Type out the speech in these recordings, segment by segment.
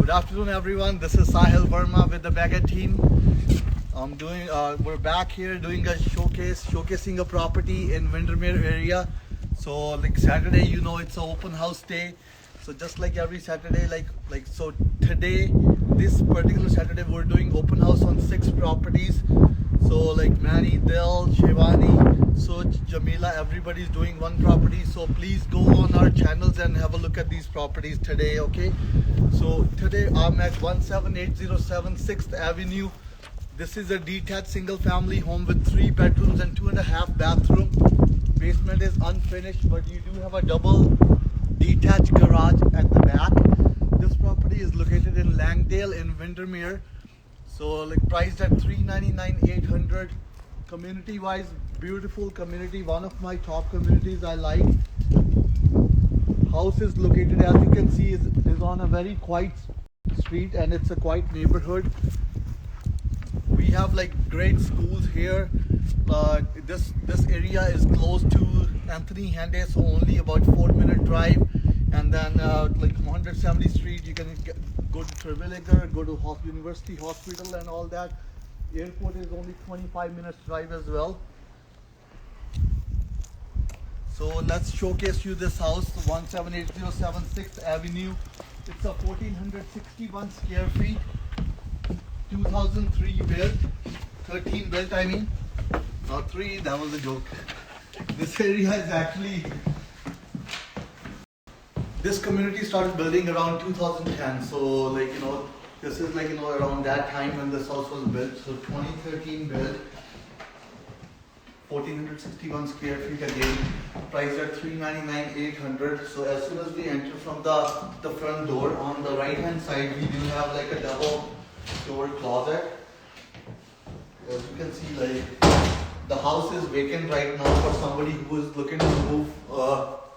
Good afternoon, everyone. This is Sahil Verma with the Baggett team. We're back here doing a showcasing a property in Windermere area. So like Saturday, it's an open house day. So just like every Saturday, so today, this particular Saturday, we're doing open house on 6 properties. So like Manny, Dil, Shivani, Suj, Jamila, everybody's doing one property. So please go on our channels and have a look at these properties today, okay? So today I'm at 17807 6th Avenue. This is a detached single family home with 3 bedrooms and 2.5 bathroom. Basement is unfinished, but you do have a double detached garage at the back. This property is located in Langdale in Windermere. So like priced at 399,800. Community wise, beautiful community, one of my top communities I like. House is located, as you can see, is on a very quiet street, and it's a quiet neighborhood. We have like great schools here. This area is close to Anthony Henday, so only about 4-minute drive. And then like 170th Street, you can go to Terwilliger, go to University Hospital and all that. Airport is only 25 minutes drive as well. So let's showcase you this house, 17807 6th Avenue. It's a 1461 square feet, 2003 built, 13 built I mean. Not 3, that was a joke. This area is actually, this community started building around 2010. So like, this is like, around that time when this house was built. So 2013 built, 1461 square feet again, priced at 399,800. So as soon as we enter from the front door, on the right hand side, we do have like a double door closet. As you can see, like the house is vacant right now for somebody who is looking to move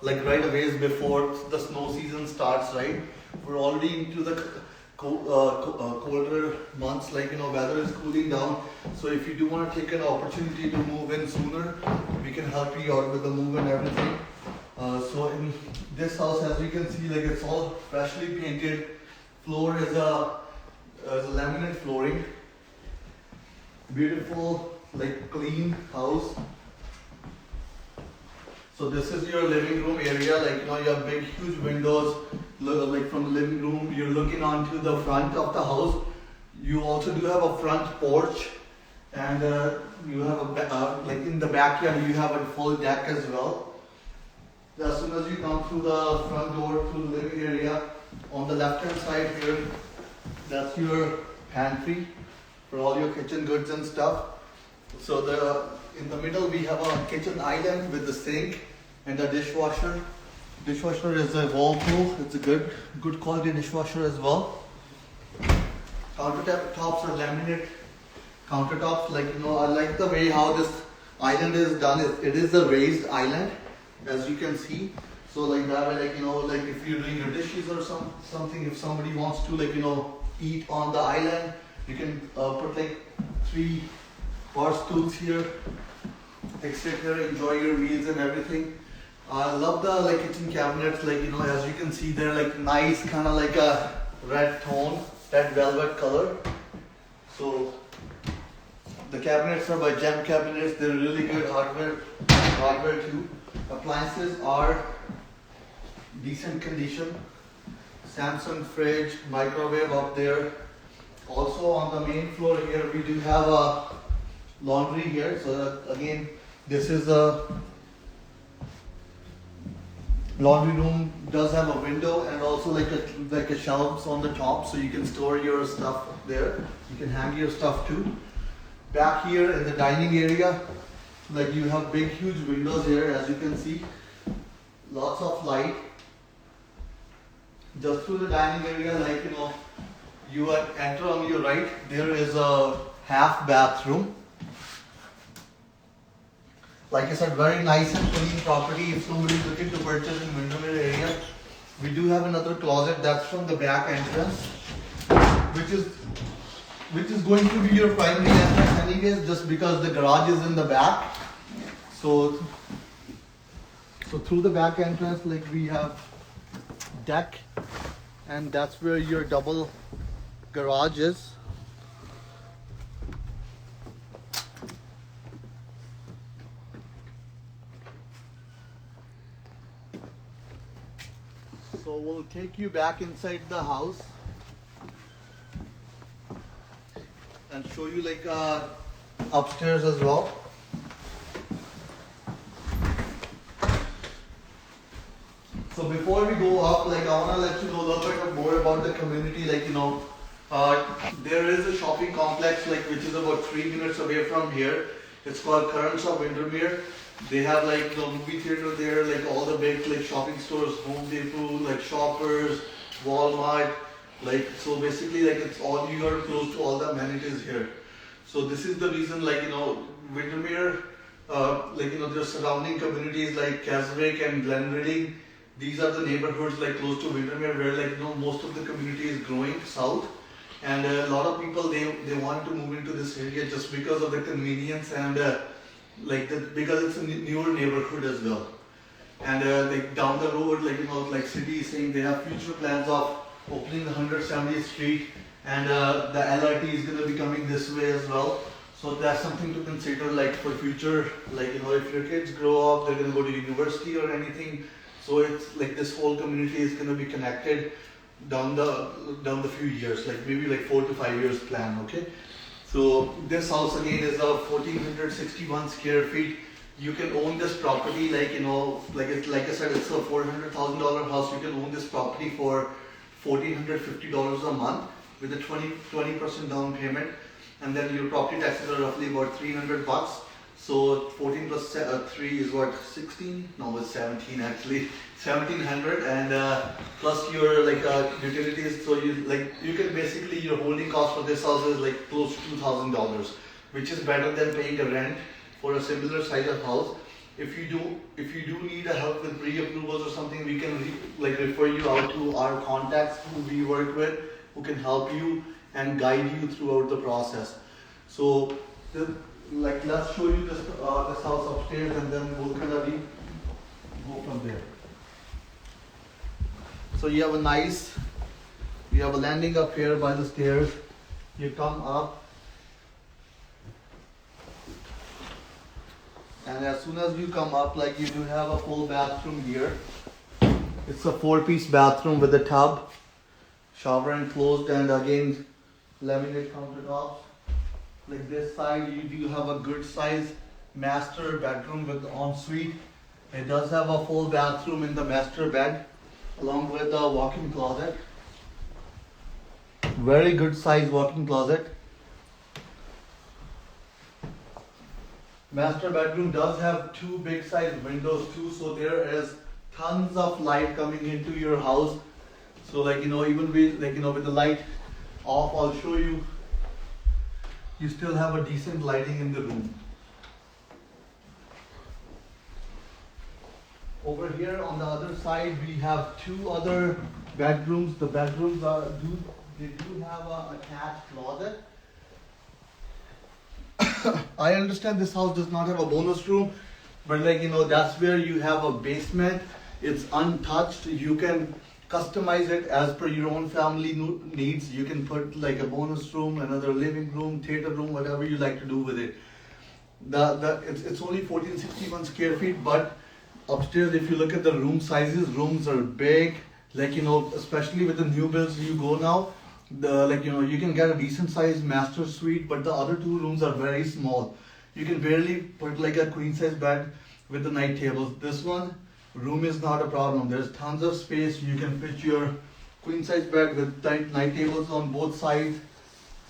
like right away before the snow season starts, right? We're already into the colder months, like weather is cooling down. So if you do want to take an opportunity to move in sooner, we can help you out with the move and everything. So in this house, as you can see, like it's all freshly painted. Floor is a laminate flooring. Beautiful, like clean house. So this is your living room area, like you have big huge windows, like from the living room you're looking onto the front of the house. You also do have a front porch, and you have a like in the backyard you have a full deck as well. As soon as you come through the front door to the living area, on the left hand side here, that's your pantry for all your kitchen goods and stuff. So in the middle we have a kitchen island with the sink and a dishwasher. Dishwasher is a Whirlpool. It's a good quality dishwasher as well. Countertops are laminate countertops. Like I like the way how this island is done. It is a raised island, as you can see. So like that way, like if you're doing your dishes or something, if somebody wants to eat on the island, you can put like 3 bar stools here, sit here, enjoy your meals and everything. I love the kitchen cabinets, as you can see, they're like nice, kind of like a red tone, red velvet color. So the cabinets are by Gem Cabinets. They're really good hardware too. Appliances are decent condition. Samsung fridge, microwave up there. Also on the main floor here, we do have a laundry here. So again, this is a laundry room. Does have a window and also like a shelves on the top, so you can store your stuff there. You can hang your stuff too. Back here in the dining area, like you have big huge windows here, as you can see. Lots of light. Just through the dining area, you enter on your right, there is a half bathroom. Like I said, very nice and clean property. If somebody is looking to purchase in Windermere area, we do have another closet that's from the back entrance, which is going to be your primary entrance anyways, just because the garage is in the back. So through the back entrance, like we have deck and that's where your double garage is. So we'll take you back inside the house and show you like upstairs as well. So before we go up, like I wanna let you know a little bit more about the community. Like there is a shopping complex which is about 3 minutes away from here. It's called Currents of Windermere. They have movie theater there, like all the big shopping stores, Home Depot, like Shoppers, Walmart. So basically it's all, you are close to all the amenities here. So this is the reason Windermere, their surrounding communities like Keswick and Glenreading. These are the neighborhoods close to Windermere where most of the community is growing south, and a lot of people they want to move into this area just because of the convenience and because it's a newer neighborhood as well. And down the road, city is saying they have future plans of opening the 170th Street, and the LRT is going to be coming this way as well. So that's something to consider for future, if your kids grow up, they're going to go to university or anything. So it's this whole community is going to be connected down the few years, maybe 4 to 5 years plan. Okay. So this house again is a 1461 square feet. You can own this property like I said, it's a $400,000 house. You can own this property for $1,450 a month with a 20% down payment, and then your property taxes are roughly about $300. So 14 plus 3 is what, 16? No, it's 17 actually. 1700, and plus your utilities. So you can basically, your holding cost for this house is close to $2,000, which is better than paying a rent for a similar size of house. If you do need a help with pre-approvals or something, we can refer you out to our contacts who we work with, who can help you and guide you throughout the process. So let's show you this house upstairs, and then we'll kind of go from there. So you have a landing up here by the stairs. You come up, and as soon as you come up, you do have a full bathroom here. It's a 4-piece bathroom with a tub, shower enclosed, and again laminate countertops. This side, you do have a good size master bedroom with ensuite. It does have a full bathroom in the master bed, along with a walk-in closet. Very good size walk-in closet. Master bedroom does have 2 big size windows too, so there is tons of light coming into your house. So even with with the light off, I'll show you. You still have a decent lighting in the room. Over here on the other side, we have 2 other bedrooms. The bedrooms do have a attached closet. I understand this house does not have a bonus room, but that's where you have a basement. It's untouched. You can customize it as per your own family needs. You can put a bonus room, another living room, theater room, whatever you like to do with it. It's only 1461 square feet, but upstairs, if you look at the room sizes, rooms are big. Especially with the new builds you go now, you can get a decent sized master suite, but the other 2 rooms are very small. You can barely put a queen size bed with the night tables. This one room is not a problem. There's tons of space. You can fit your queen size bed with night tables on both sides.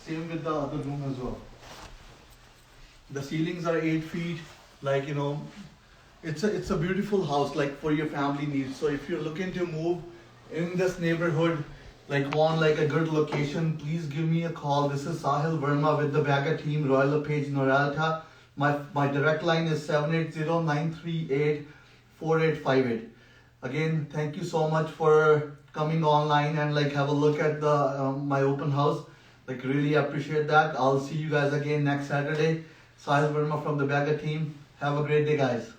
Same with the other room as well. The ceilings are 8 feet. It's a beautiful house for your family needs. So if you're looking to move in this neighborhood, want a good location, please give me a call. This is Sahil Verma with the Bagger team, Royal LePage, Noralta. My direct line is 780-938-4858. Again, thank you so much for coming online and have a look at my open house. Really appreciate that. I'll see you guys again next Saturday. Sahil Verma from the Bagger team. Have a great day, guys.